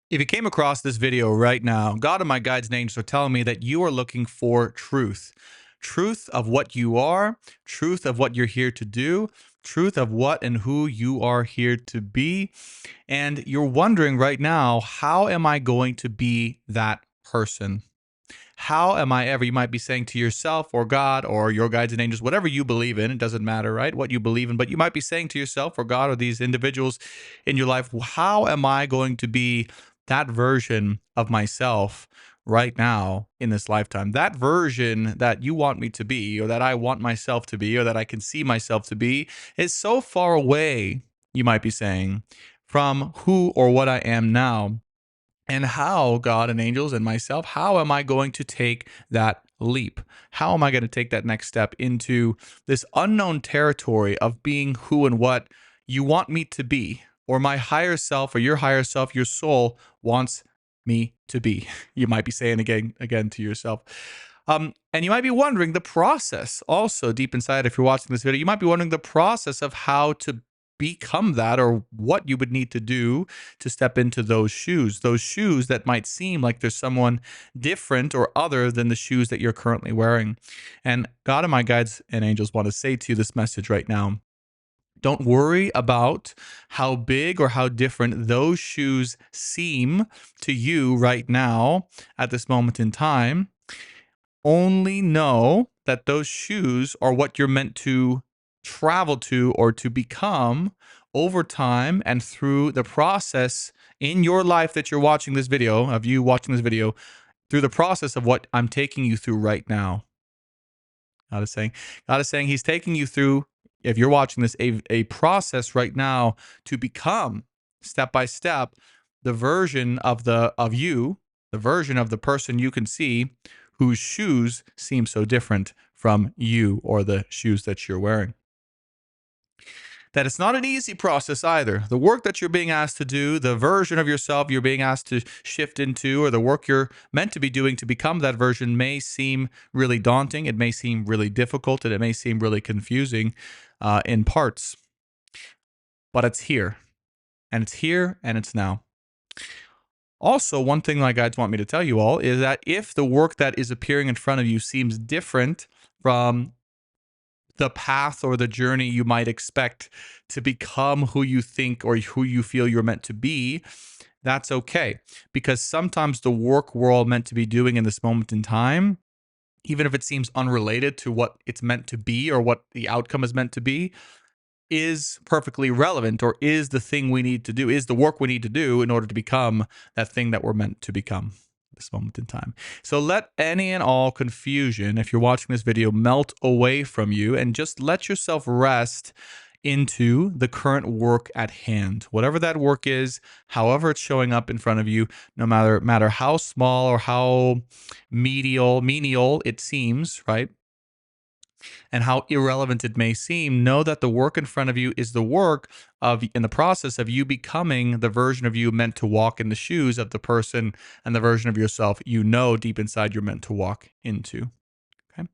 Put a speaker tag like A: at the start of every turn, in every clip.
A: If you came across this video right now, God and my guides and angels are telling me that you are looking for truth. Truth of what you are, truth of what you're here to do, truth of what and who you are here to be. And you're wondering right now, how am I going to be that person? How am I ever? You might be saying to yourself or God or your guides and angels, whatever you believe in, it doesn't matter, right? What you believe in, but you might be saying to yourself or God or these individuals in your life, how am I going to be that version of myself right now in this lifetime? That version that you want me to be, or that I want myself to be, or that I can see myself to be, is so far away, you might be saying, from who or what I am now. And how, God and angels and myself, how am I going to take that leap? How am I going to take that next step into this unknown territory of being who and what you want me to be, or my higher self, or your higher self, your soul wants me to be? You might be saying again to yourself. And you might be wondering the process also deep inside. If you're watching this video, you might be wondering the process of how to become that, or what you would need to do to step into those shoes that might seem like there's someone different or other than the shoes that you're currently wearing. And God and my guides and angels want to say to you this message right now. Don't worry about how big or how different those shoes seem to you right now at this moment in time. Only know that those shoes are what you're meant to travel to or to become over time and through the process in your life that you're watching this video, of you watching this video, through the process of what I'm taking you through right now. God is saying, God is saying He's taking you through, if you're watching this, a process right now to become step by step the version of you, the version of the person you can see whose shoes seem so different from you or the shoes that you're wearing. That it's not an easy process either. The work that you're being asked to do, the version of yourself you're being asked to shift into, or the work you're meant to be doing to become that version may seem really daunting. It may seem really difficult, and it may seem really confusing in parts. But it's here, and it's here, and it's now. Also, one thing my guides want me to tell you all is that if the work that is appearing in front of you seems different from the path or the journey you might expect to become who you think or who you feel you're meant to be, that's okay. Because sometimes the work we're all meant to be doing in this moment in time, even if it seems unrelated to what it's meant to be or what the outcome is meant to be, is perfectly relevant, or is the thing we need to do, is the work we need to do in order to become that thing that we're meant to become this moment in time. So let any and all confusion, if you're watching this video, melt away from you, and just let yourself rest into the current work at hand. Whatever that work is, however it's showing up in front of you, no matter how small or how menial it seems, right? And how irrelevant it may seem, know that the work in front of you is the work of, in the process of you becoming the version of you meant to walk in the shoes of the person and the version of yourself you know deep inside you're meant to walk into. Okay.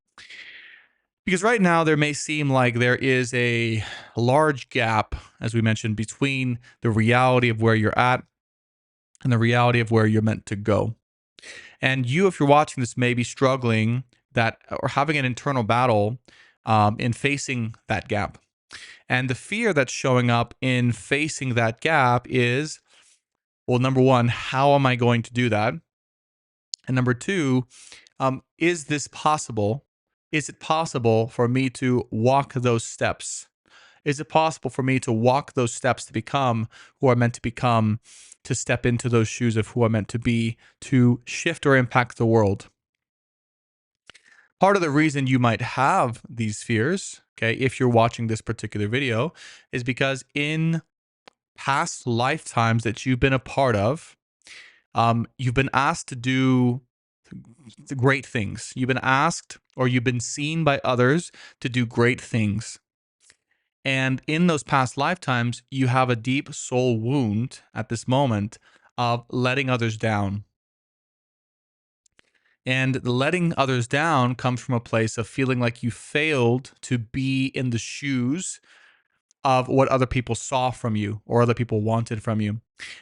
A: Because right now there may seem like there is a large gap, as we mentioned, between the reality of where you're at and the reality of where you're meant to go. And you, if you're watching this, may be struggling that, or having an internal battle in facing that gap. And the fear that's showing up in facing that gap is, well, number one, how am I going to do that? And number two, is this possible? Is it possible for me to walk those steps? Is it possible for me to walk those steps to become who I'm meant to become, to step into those shoes of who I'm meant to be, to shift or impact the world? Part of the reason you might have these fears, okay, if you're watching this particular video, is because in past lifetimes that you've been a part of, you've been asked to do great things. You've been asked, or you've been seen by others to do great things. And in those past lifetimes, you have a deep soul wound at this moment of letting others down. And letting others down comes from a place of feeling like you failed to be in the shoes of what other people saw from you or other people wanted from you.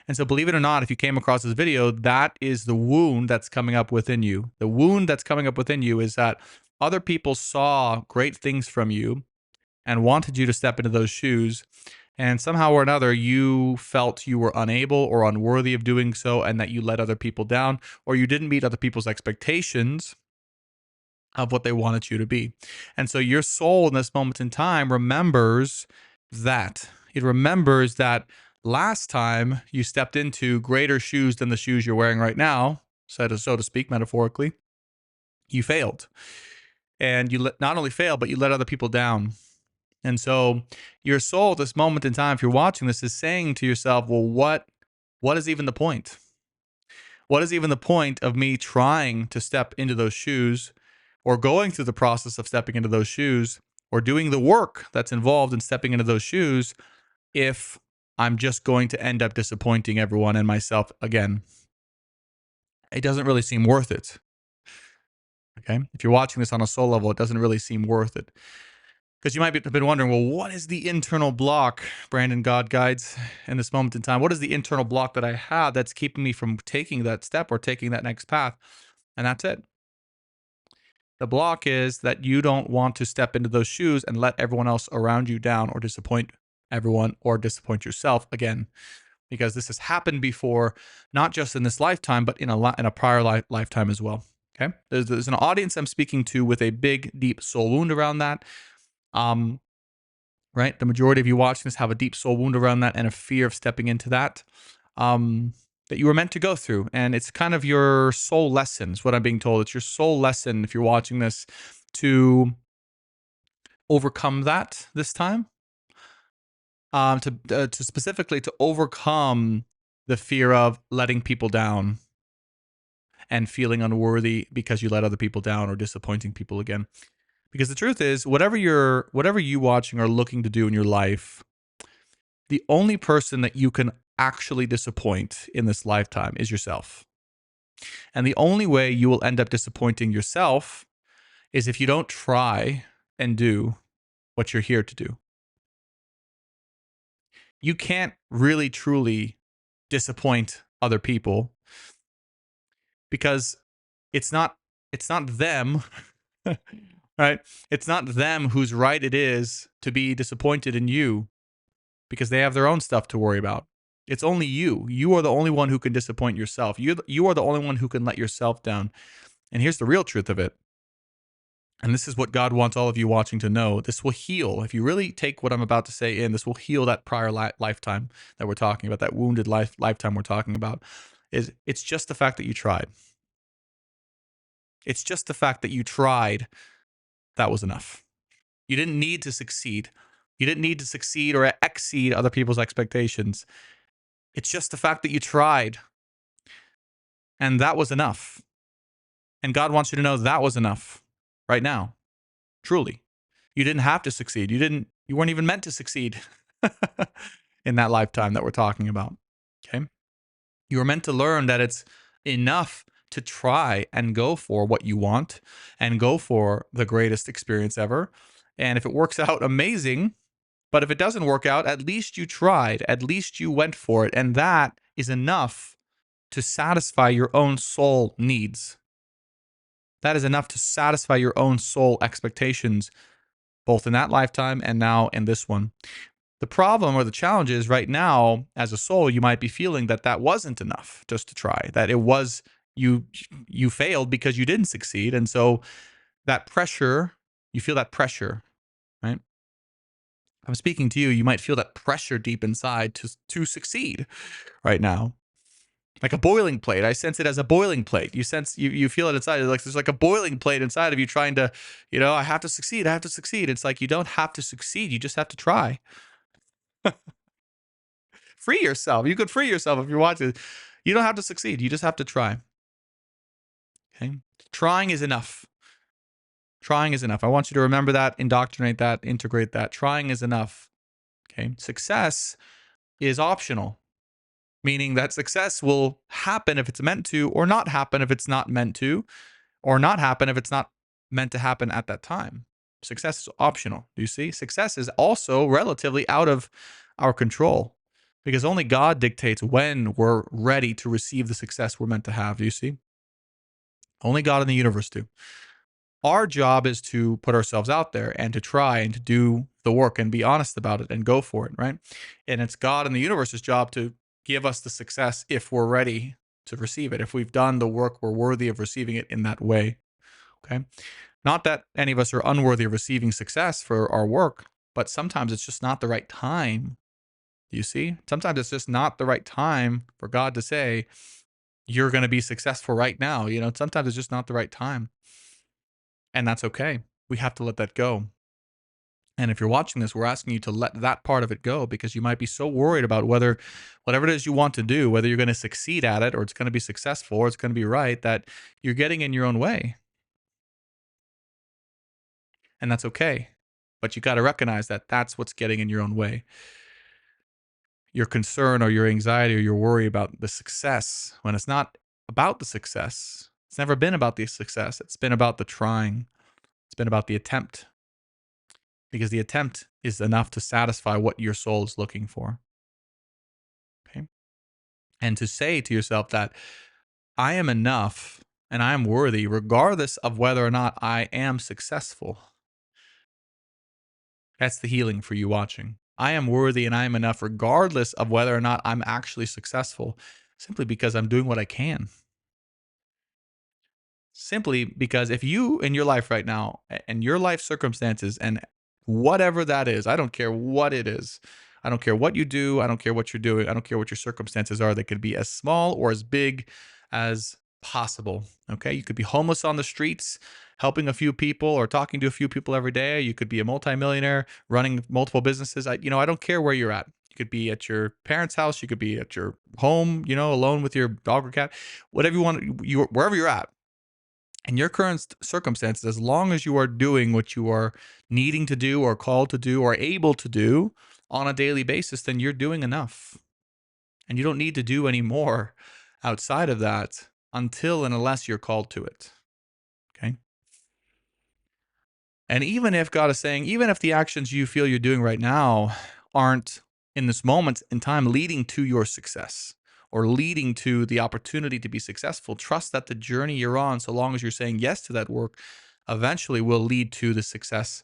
A: And so, believe it or not, if you came across this video, that is the wound that's coming up within you. The wound that's coming up within you is that other people saw great things from you and wanted you to step into those shoes. And somehow or another, you felt you were unable or unworthy of doing so, and that you let other people down, or you didn't meet other people's expectations of what they wanted you to be. And so your soul in this moment in time remembers that. It remembers that last time you stepped into greater shoes than the shoes you're wearing right now, so to speak, metaphorically, you failed. And you not only failed, but you let other people down. And so your soul at this moment in time, if you're watching this, is saying to yourself, well, what is even the point? What is even the point of me trying to step into those shoes, or going through the process of stepping into those shoes, or doing the work that's involved in stepping into those shoes, if I'm just going to end up disappointing everyone and myself again? It doesn't really seem worth it. Okay? If you're watching this on a soul level, it doesn't really seem worth it. Because you might have been wondering, well, what is the internal block, Brandon God Guides, in this moment in time? What is the internal block that I have that's keeping me from taking that step or taking that next path? And that's it. The block is that you don't want to step into those shoes and let everyone else around you down, or disappoint everyone, or disappoint yourself again. Because this has happened before, not just in this lifetime, but in a prior lifetime as well. Okay? There's an audience I'm speaking to with a big, deep soul wound around that. Right? The majority of you watching this have a deep soul wound around that and a fear of stepping into that, that you were meant to go through. And it's kind of your soul lesson, is what I'm being told. It's your soul lesson, if you're watching this, to overcome that this time. To specifically to overcome the fear of letting people down and feeling unworthy because you let other people down, or disappointing people again. Because the truth is, whatever you watching are looking to do in your life, the only person that you can actually disappoint in this lifetime is yourself. And the only way you will end up disappointing yourself is if you don't try and do what you're here to do. You can't really truly disappoint other people, because it's not them. Right? It's not them whose right it is to be disappointed in you, because they have their own stuff to worry about. It's only you. You are the only one who can disappoint yourself. You are the only one who can let yourself down. And here's the real truth of it. And this is what God wants all of you watching to know. This will heal. If you really take what I'm about to say in, this will heal that prior lifetime that we're talking about, that wounded lifetime we're talking about. It's just the fact that you tried. It's just the fact that you tried. That was enough. You didn't need to succeed. You didn't need to succeed or exceed other people's expectations. It's just the fact that you tried. And that was enough. And God wants you to know that was enough right now. Truly. You didn't have to succeed. You weren't even meant to succeed in that lifetime that we're talking about. Okay? You were meant to learn that it's enough to try and go for what you want, and go for the greatest experience ever. And if it works out, amazing. But if it doesn't work out, at least you tried. At least you went for it. And that is enough to satisfy your own soul needs. That is enough to satisfy your own soul expectations, both in that lifetime and now in this one. The problem or the challenge is, right now, as a soul, you might be feeling that that wasn't enough just to try, that it was, you failed because you didn't succeed. And so that pressure, you feel that pressure, right? I'm speaking to you, you might feel that pressure deep inside to succeed right now. Like a boiling plate. I sense it as a boiling plate. You sense, you feel it inside. Like there's like a boiling plate inside of you trying to, I have to succeed. I have to succeed. It's like, you don't have to succeed. You just have to try. Free yourself. You could free yourself if you're watching. You don't have to succeed. You just have to try. Okay? Trying is enough. Trying is enough. I want you to remember that, indoctrinate that, integrate that. Trying is enough. Okay? Success is optional, meaning that success will happen if it's meant to, or not happen if it's not meant to, or not happen if it's not meant to happen at that time. Success is optional. Do you see? Success is also relatively out of our control because only God dictates when we're ready to receive the success we're meant to have. Do you see? Only God in the universe do. Our job is to put ourselves out there and to try and to do the work and be honest about it and go for it, right? And it's God in the universe's job to give us the success if we're ready to receive it. If we've done the work, we're worthy of receiving it in that way. Okay. Not that any of us are unworthy of receiving success for our work, but sometimes it's just not the right time. You see? Sometimes it's just not the right time for God to say, you're going to be successful right now. Sometimes it's just not the right time. And that's okay. We have to let that go. And if you're watching this, we're asking you to let that part of it go because you might be so worried about whether whatever it is you want to do, whether you're going to succeed at it or it's going to be successful or it's going to be right, that you're getting in your own way. And that's okay. But you got to recognize that that's what's getting in your own way. Your concern or your anxiety or your worry about the success when it's not about the success. It's never been about the success. It's been about the trying. It's been about the attempt because the attempt is enough to satisfy what your soul is looking for. Okay. And to say to yourself that I am enough and I am worthy, regardless of whether or not I am successful. That's the healing for you watching. I am worthy and I am enough, regardless of whether or not I'm actually successful, simply because I'm doing what I can. Simply because if you in your life right now and your life circumstances and whatever that is, I don't care what it is. I don't care what you do. I don't care what you're doing. I don't care what your circumstances are. They could be as small or as big as possible. Okay. You could be homeless on the streets, helping a few people or talking to a few people every day. You could be a multimillionaire running multiple businesses. I don't care where you're at. You could be at your parents' house. You could be at your home, alone with your dog or cat, whatever you want, wherever you're at in your current circumstances, as long as you are doing what you are needing to do or called to do or able to do on a daily basis, then you're doing enough. And you don't need to do any more outside of that until and unless you're called to it. Okay. And even if God is saying, even if the actions you feel you're doing right now aren't in this moment in time leading to your success or leading to the opportunity to be successful, trust that the journey you're on, so long as you're saying yes to that work, eventually will lead to the success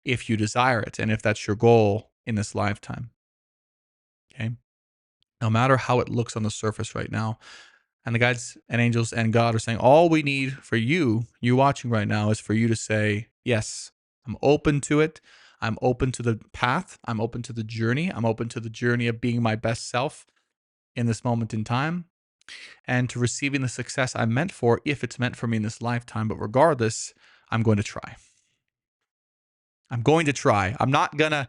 A: if you desire it and if that's your goal in this lifetime. Okay. No matter how it looks on the surface right now, and the guides and angels and God are saying, all we need for you watching right now, is for you to say, yes, I'm open to it. I'm open to the path. I'm open to the journey. I'm open to the journey of being my best self in this moment in time and to receiving the success I'm meant for if it's meant for me in this lifetime. But regardless, I'm going to try. I'm going to try. I'm not going to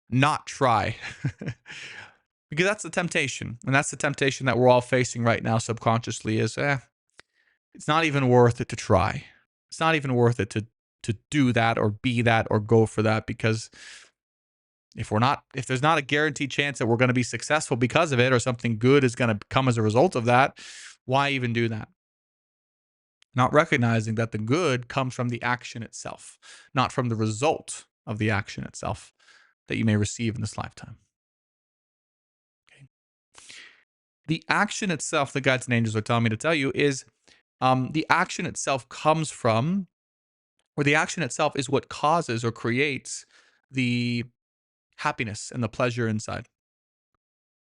A: not try. Because that's the temptation. And that's the temptation that we're all facing right now subconsciously is, it's not even worth it to try. It's not even worth it to do that or be that or go for that because if there's not a guaranteed chance that we're going to be successful because of it or something good is going to come as a result of that, why even do that? Not recognizing that the good comes from the action itself, not from the result of the action itself that you may receive in this lifetime. Okay. The action itself, the guides and angels are telling me to tell you, is the action itself comes from, or the action itself is what causes or creates the happiness and the pleasure inside.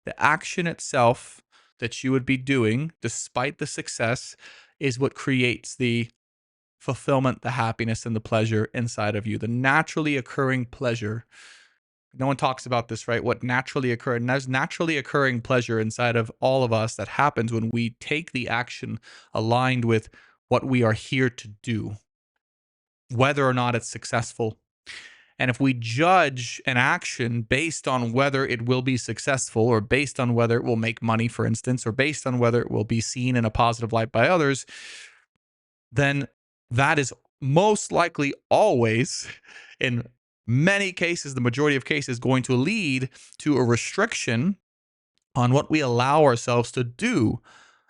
A: The action itself that you would be doing, despite the success, is what creates the fulfillment, the happiness, and the pleasure inside of you. The naturally occurring pleasure. No one talks about this, right? What naturally occurs. And there's naturally occurring pleasure inside of all of us that happens when we take the action aligned with what we are here to do, whether or not it's successful. And if we judge an action based on whether it will be successful or based on whether it will make money, for instance, or based on whether it will be seen in a positive light by others, then that is most likely always, in many cases, the majority of cases, going to lead to a restriction on what we allow ourselves to do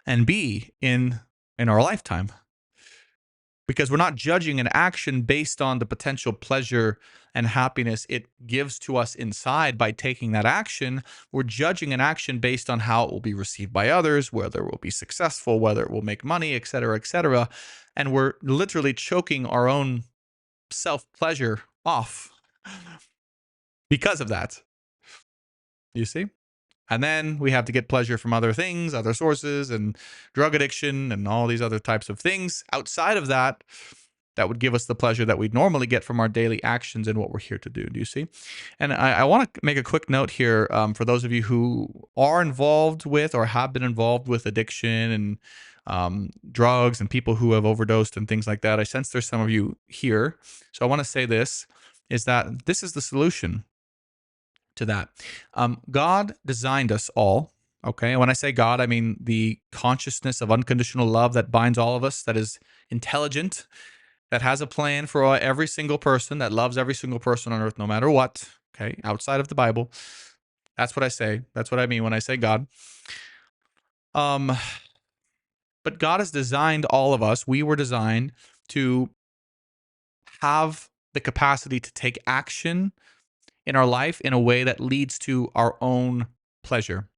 A: and be in our lifetime. because we're not judging an action based on the potential pleasure and happiness it gives to us inside by taking that action. We're judging an action based on how it will be received by others, whether it will be successful, whether it will make money, etc., etc. And we're literally choking our own self pleasure off because of that. You see? And then we have to get pleasure from other things, other sources, and drug addiction, and all these other types of things outside of that that would give us the pleasure that we'd normally get from our daily actions and what we're here to do. Do you see? And I want to make a quick note here for those of you who are involved with or have been involved with addiction and drugs and people who have overdosed and things like that. I sense there's some of you here. So I want to say this is that this is the solution to that. God designed us all. Okay. And when I say God, I mean the consciousness of unconditional love that binds all of us, that is intelligent, that has a plan for every single person, that loves every single person on earth, no matter what. Okay. Outside of the Bible. That's what I say. That's what I mean when I say God. Um, but God has designed all of us. We were designed to have the capacity to take action in our life in a way that leads to our own pleasure,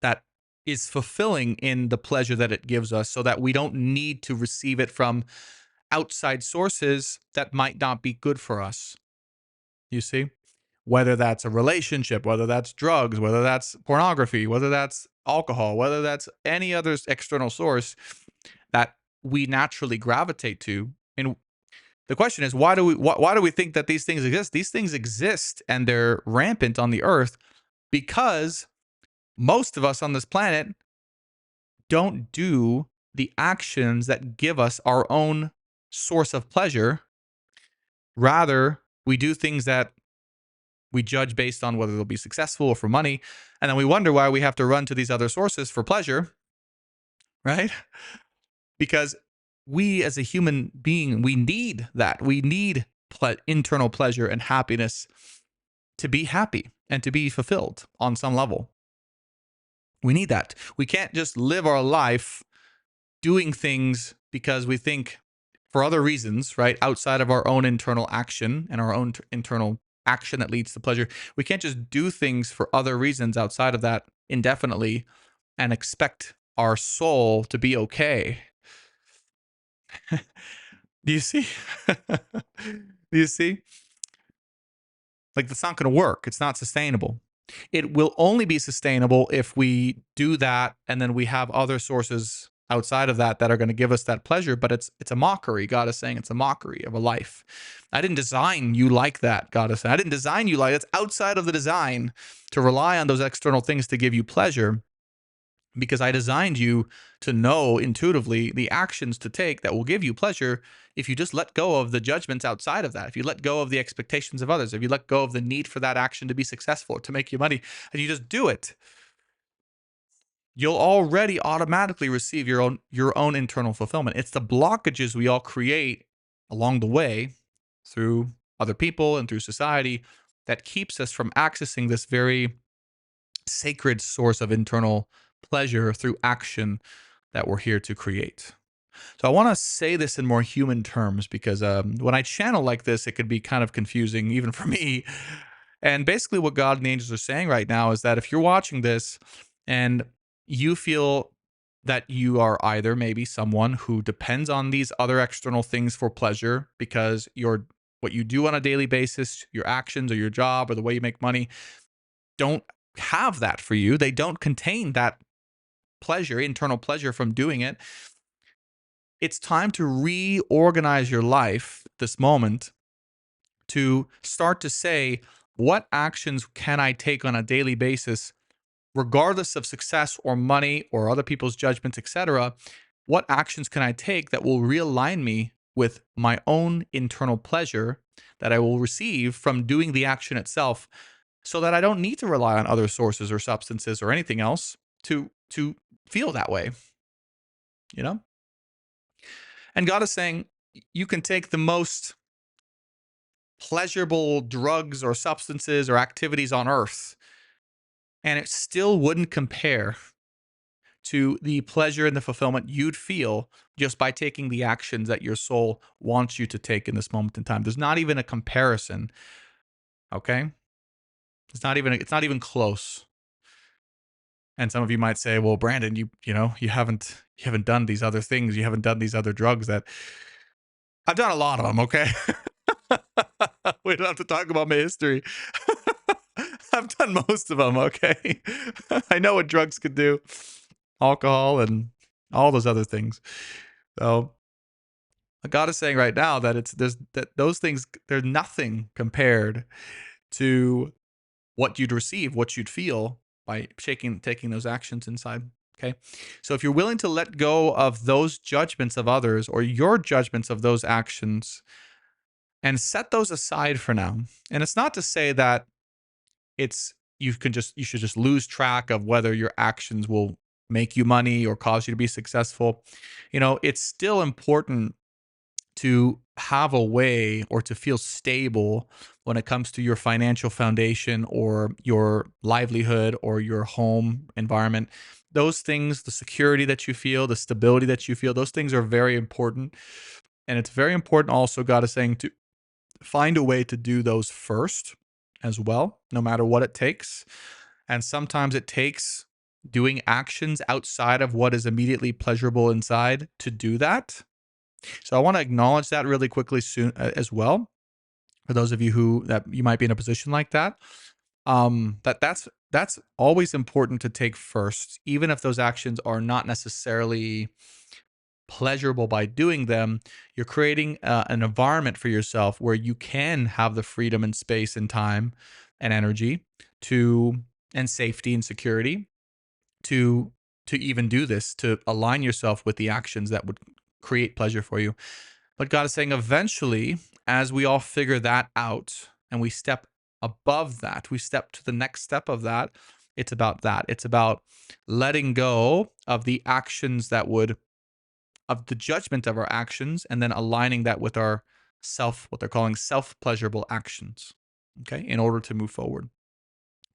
A: that is fulfilling in the pleasure that it gives us, so that we don't need to receive it from outside sources that might not be good for us. You see? Whether that's a relationship, whether that's drugs, whether that's pornography, whether that's alcohol, whether that's any other external source that we naturally gravitate to. And the question is, why do we think that these things exist? These things exist and they're rampant on the earth because most of us on this planet don't do the actions that give us our own source of pleasure. Rather, we do things that we judge based on whether they'll be successful or for money. And then we wonder why we have to run to these other sources for pleasure, right? Because we as a human being, we need that. We need internal pleasure and happiness to be happy and to be fulfilled on some level. We need that. We can't just live our life doing things because we think for other reasons, right? Outside of our own internal action and our own internal action that leads to pleasure. We can't just do things for other reasons outside of that indefinitely and expect our soul to be okay. Do you see? Do you see? Like, that's not going to work. It's not sustainable. It will only be sustainable if we do that and then we have other sources outside of that that are going to give us that pleasure. But it's a mockery. God is saying it's a mockery of a life. I didn't design you like that. God is saying I didn't design you like that. It's outside of the design to rely on those external things to give you pleasure, because I designed you to know intuitively the actions to take that will give you pleasure if you just let go of the judgments outside of that, if you let go of the expectations of others, if you let go of the need for that action to be successful, to make you money, and you just do it, you'll already automatically receive your own internal fulfillment. It's the blockages we all create along the way through other people and through society that keeps us from accessing this very sacred source of internal pleasure through action that we're here to create. So I want to say this in more human terms because when I channel like this, it could be kind of confusing even for me. And basically what God and angels are saying right now is that if you're watching this and you feel that you are either maybe someone who depends on these other external things for pleasure because what you do on a daily basis, your actions or your job or the way you make money don't have that for you. They don't contain that pleasure, internal pleasure from doing it. It's time to reorganize your life this moment to start to say, what actions can I take on a daily basis, regardless of success or money or other people's judgments, etc.? What actions can I take that will realign me with my own internal pleasure that I will receive from doing the action itself, so that I don't need to rely on other sources or substances or anything else to feel that way, you know? And God is saying you can take the most pleasurable drugs or substances or activities on earth, and it still wouldn't compare to the pleasure and the fulfillment you'd feel just by taking the actions that your soul wants you to take in this moment in time. There's not even a comparison, okay? It's not even close. And some of you might say, "Well, Brandon, you haven't done these other things. You haven't done these other drugs that I've done a lot of them, okay? We don't have to talk about my history. I've done most of them, okay? I know what drugs could do, alcohol and all those other things. So God is saying right now that those things, they're nothing compared to what you'd receive, what you'd feel by taking those actions inside. Okay. So if you're willing to let go of those judgments of others or your judgments of those actions and set those aside for now. And it's not to say that it's you should just lose track of whether your actions will make you money or cause you to be successful. It's still important to have a way or to feel stable when it comes to your financial foundation or your livelihood or your home environment. Those things, the security that you feel, the stability that you feel, those things are very important. And it's very important also, God is saying, to find a way to do those first as well, no matter what it takes. And sometimes it takes doing actions outside of what is immediately pleasurable inside to do that. So I want to acknowledge that really quickly soon as well, for those of you that you might be in a position like that. That's always important to take first, even if those actions are not necessarily pleasurable by doing them. You're creating an environment for yourself where you can have the freedom and space and time and energy to and safety and security to even do this, to align yourself with the actions that would create pleasure for you. But God is saying eventually, as we all figure that out and we step above that, we step to the next step of that, it's about that. It's about letting go of the actions of the judgment of our actions, and then aligning that with our what they're calling self pleasurable actions, okay, in order to move forward.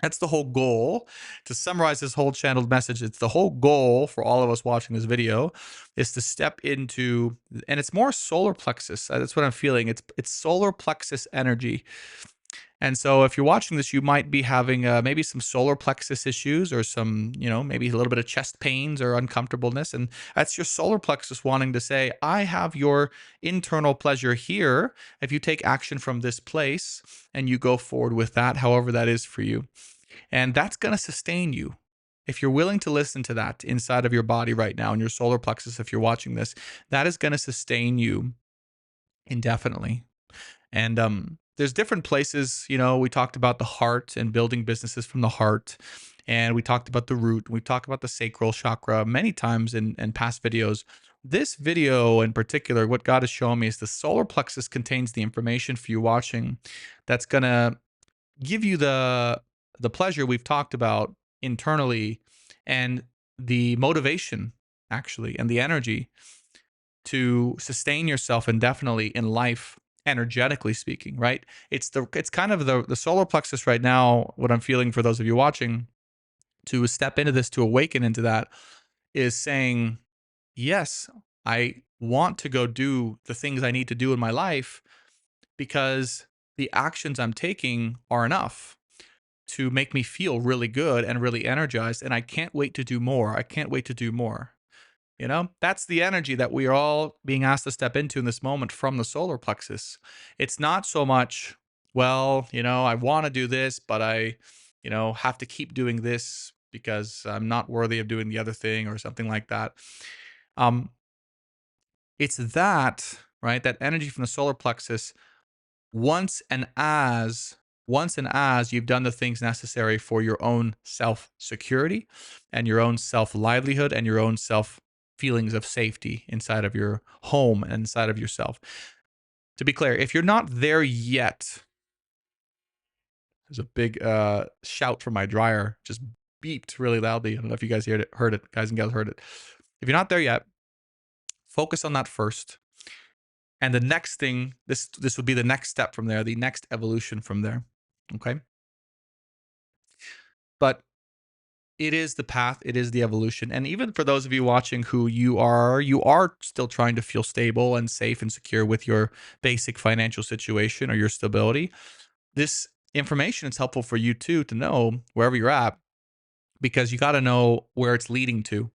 A: That's the whole goal. To summarize this whole channeled message, it's the whole goal for all of us watching this video is to step into, and it's more solar plexus. That's what I'm feeling. It's solar plexus energy. And so if you're watching this, you might be having maybe some solar plexus issues or some, maybe a little bit of chest pains or uncomfortableness. And that's your solar plexus wanting to say, I have your internal pleasure here if you take action from this place and you go forward with that, however that is for you. And that's going to sustain you. If you're willing to listen to that inside of your body right now, in your solar plexus, if you're watching this, that is going to sustain you indefinitely. And there's different places, we talked about the heart and building businesses from the heart. And we talked about the root. We talked about the sacral chakra many times in past videos. This video in particular, what God is showing me is the solar plexus contains the information for you watching that's going to give you the pleasure we've talked about internally, and the motivation actually, and the energy to sustain yourself indefinitely in life, energetically speaking, right? It's kind of the solar plexus right now. What I'm feeling for those of you watching, to step into this, to awaken into that, is saying, yes, I want to go do the things I need to do in my life because the actions I'm taking are enough to make me feel really good and really energized. And I can't wait to do more. I can't wait to do more. That's the energy that we are all being asked to step into in this moment from the solar plexus. It's not so much, well, I want to do this, but I, have to keep doing this because I'm not worthy of doing the other thing or something like that. It's that, right? That energy from the solar plexus, once and as you've done the things necessary for your own self security and your own self livelihood and your own self feelings of safety inside of your home and inside of yourself. To be clear, if you're not there yet, there's a big shout from my dryer, just beeped really loudly. I don't know if you guys heard it, guys and gals heard it. If you're not there yet, focus on that first. And the next thing, this would be the next step from there, the next evolution from there. Okay. But it is the path, it is the evolution. And even for those of you watching who you are still trying to feel stable and safe and secure with your basic financial situation or your stability, this information is helpful for you too to know wherever you're at, because you got to know where it's leading to.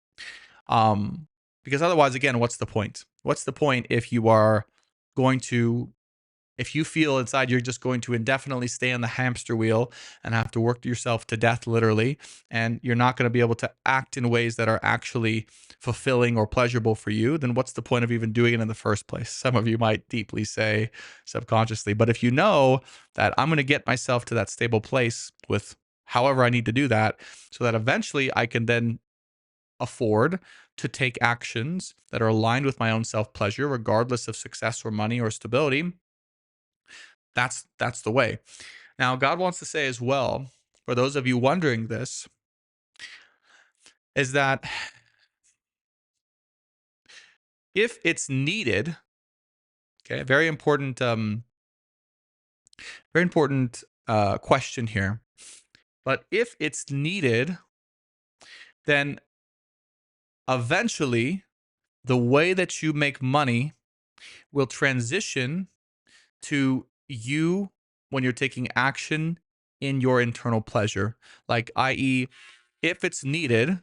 A: Because otherwise, again, what's the point? What's the point if you are going to, if you feel inside you're just going to indefinitely stay on the hamster wheel and have to work yourself to death, literally, and you're not going to be able to act in ways that are actually fulfilling or pleasurable for you, then what's the point of even doing it in the first place? Some of you might deeply say subconsciously. But if you know that I'm going to get myself to that stable place with however I need to do that, so that eventually I can then afford to take actions that are aligned with my own self pleasure, regardless of success or money or stability, that's the way. Now, God wants to say as well, for those of you wondering this, is that if it's needed, okay, very important question here. But if it's needed, then eventually the way that you make money will transition to you when you're taking action in your internal pleasure. Like, i.e., if it's needed,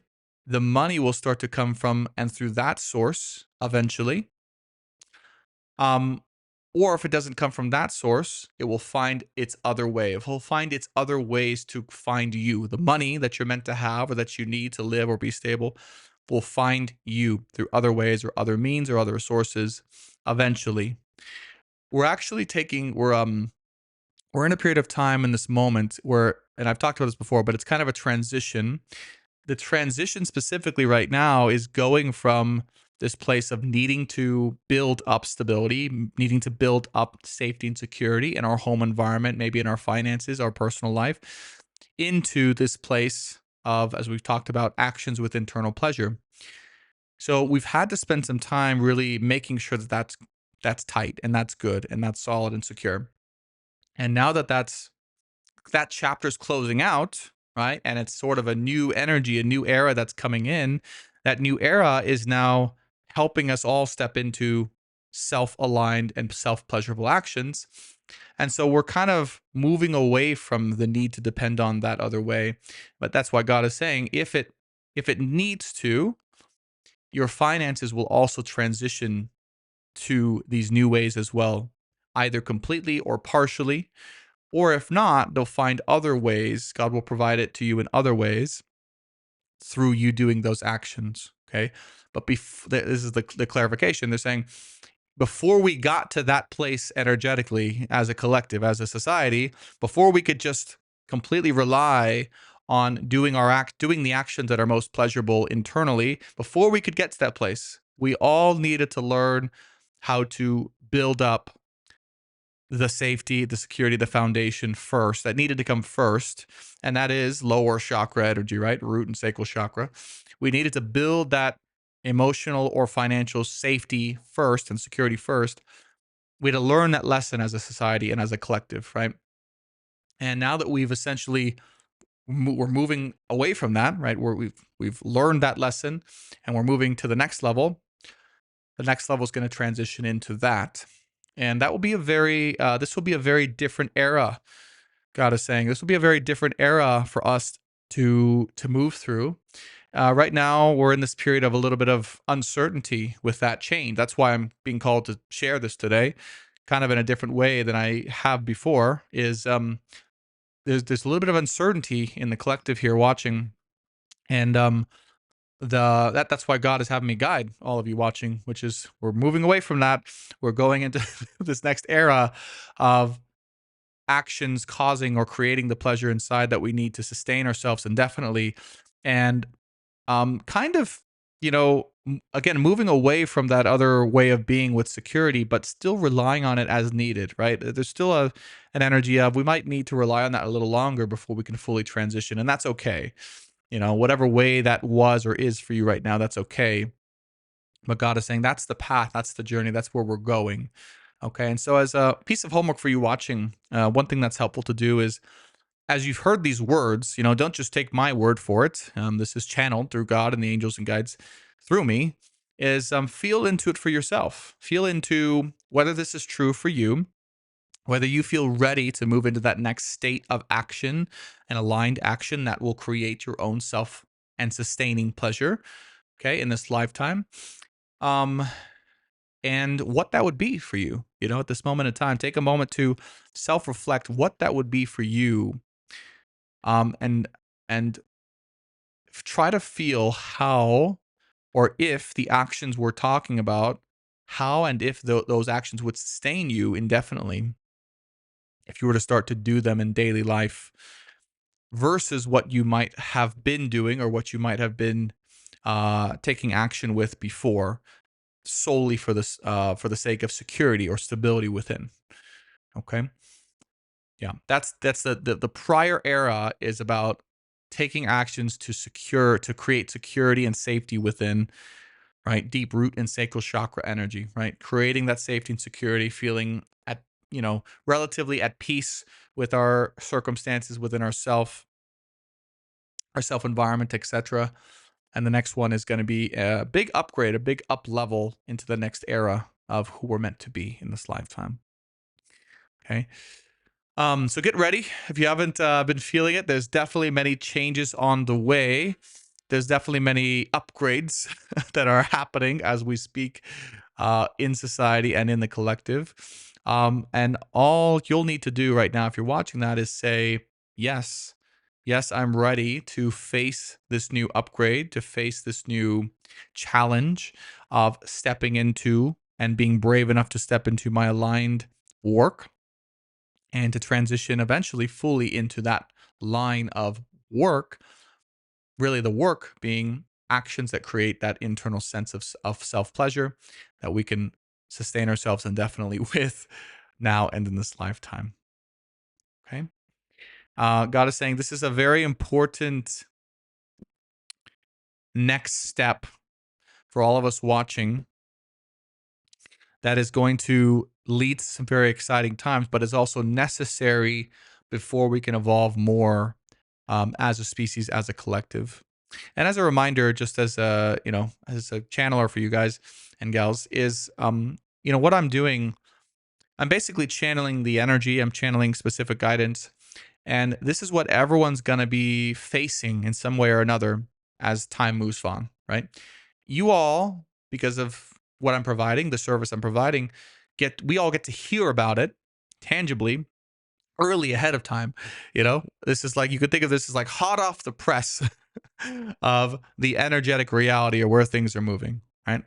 A: the money will start to come from and through that source eventually. Um, or if it doesn't come from that source, it will find its other way. It will find its other ways to find you. The money that you're meant to have or that you need to live or be stable will find you through other ways or other means or other sources eventually. We're actually taking we're in a period of time in this moment where, and I've talked about this before, but it's kind of a transition. The transition specifically right now is going from this place of needing to build up stability, needing to build up safety and security in our home environment, maybe in our finances, our personal life, into this place of, as we've talked about, actions with internal pleasure. So we've had to spend some time really making sure that that's tight and that's good and that's solid and secure. And now that that chapter's closing out, right? And it's sort of a new energy, a new era that's coming in. That new era is now helping us all step into self-aligned and self-pleasurable actions. And so we're kind of moving away from the need to depend on that other way. But that's why God is saying, if it needs to, your finances will also transition to these new ways as well, either completely or partially. Or if not, they'll find other ways. God will provide it to you in other ways through you doing those actions. Okay. But this is the clarification. They're saying before we got to that place energetically as a collective, as a society, before we could just completely rely on doing the actions that are most pleasurable internally, before we could get to that place, we all needed to learn how to build up the safety, the security, the foundation first. That needed to come first. And that is lower chakra energy, right? Root and sacral chakra. We needed to build that emotional or financial safety first and security first. We had to learn that lesson as a society and as a collective, right? And now that we've essentially we're moving away from that, right? We've learned that lesson and we're moving to the next level. The next level is going to transition into that. And that will be this will be a very different era. God is saying this will be a very different era for us to move through. Right now, we're in this period of a little bit of uncertainty with that change. That's why I'm being called to share this today, kind of in a different way than I have before. There's a little bit of uncertainty in the collective here watching, and that's why God is having me guide all of you watching, which is we're moving away from that. We're going into this next era of actions causing or creating the pleasure inside that we need to sustain ourselves indefinitely. And kind of, again, moving away from that other way of being with security, but still relying on it as needed, right? There's still an energy of we might need to rely on that a little longer before we can fully transition. And that's okay. Whatever way that was or is for you right now, that's okay. But God is saying that's the path, that's the journey, that's where we're going. Okay. And so, as a piece of homework for you watching, one thing that's helpful to do is as you've heard these words, don't just take my word for it. This is channeled through God and the angels and guides through me. Is feel into it for yourself. Feel into whether this is true for you, whether you feel ready to move into that next state of action and aligned action that will create your own self and sustaining pleasure, okay, in this lifetime. Um, and what that would be for you, at this moment in time. Take a moment to self-reflect what that would be for you. And try to feel how or if the actions we're talking about, how and if those actions would sustain you indefinitely if you were to start to do them in daily life versus what you might have been doing or what you might have been taking action with before, solely for the sake of security or stability within. Okay, yeah, that's the prior era is about taking actions to create security and safety within, right? Deep root and sacral chakra energy, right? Creating that safety and security, feeling at, relatively at peace with our circumstances within our self environment, etc. And the next one is going to be a big upgrade, a big up level into the next era of who we're meant to be in this lifetime. Okay. So get ready. If you haven't been feeling it, there's definitely many changes on the way. There's definitely many upgrades that are happening as we speak in society and in the collective. And all you'll need to do right now, if you're watching that, is say, yes, yes, I'm ready to face this new upgrade, to face this new challenge of stepping into and being brave enough to step into my aligned work and to transition eventually fully into that line of work, really the work being actions that create that internal sense of self-pleasure that we can sustain ourselves indefinitely with now and in this lifetime. Okay. God is saying this is a very important next step for all of us watching that is going to lead to some very exciting times, but is also necessary before we can evolve more as a species, as a collective. And as a reminder, just as as a channeler for you guys and gals, is what I'm doing. I'm basically channeling the energy. I'm channeling specific guidance, and this is what everyone's gonna be facing in some way or another as time moves on. Right? You all, because of what I'm providing, the service I'm providing, we all get to hear about it tangibly early ahead of time. This is like, you could think of this as like hot off the press of the energetic reality or where things are moving, right?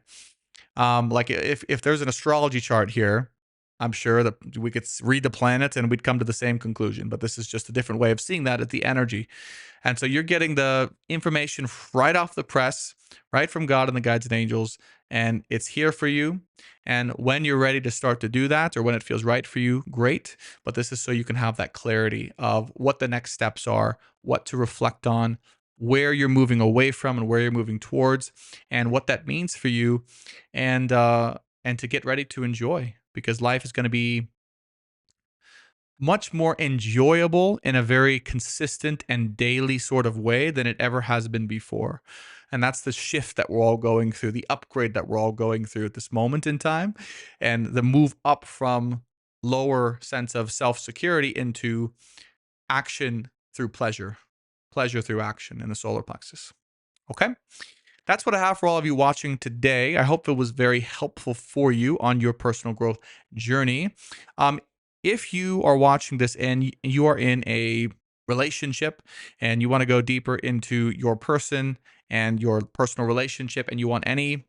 A: Like if there's an astrology chart here, I'm sure that we could read the planets and we'd come to the same conclusion, but this is just a different way of seeing that at the energy. And so you're getting the information right off the press, right from God and the guides and angels, and it's here for you. And when you're ready to start to do that, or when it feels right for you, great. But this is so you can have that clarity of what the next steps are, what to reflect on, where you're moving away from and where you're moving towards, and what that means for you, and to get ready to enjoy, because life is going to be much more enjoyable in a very consistent and daily sort of way than it ever has been before. And that's the shift that we're all going through, the upgrade that we're all going through at this moment in time, and the move up from lower sense of self-security into action through pleasure, pleasure through action in the solar plexus. Okay? That's what I have for all of you watching today. I hope it was very helpful for you on your personal growth journey. If you are watching this and you are in a relationship and you want to go deeper into your person and your personal relationship, and you want any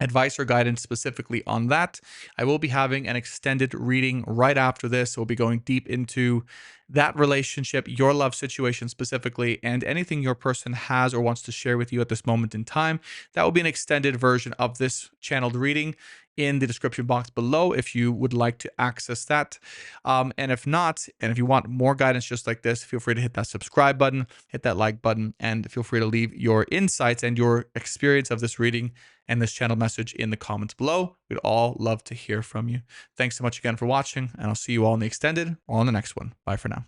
A: advice or guidance specifically on that, I will be having an extended reading right after this. We'll be going deep into that relationship, your love situation specifically, and anything your person has or wants to share with you at this moment in time. That will be an extended version of this channeled reading in the description box below if you would like to access that. And if not, and if you want more guidance just like this, feel free to hit that subscribe button, hit that like button, and feel free to leave your insights and your experience of this reading and this channel message in the comments below. We'd all love to hear from you. Thanks so much again for watching, and I'll see you all in the extended or on the next one. Bye for now.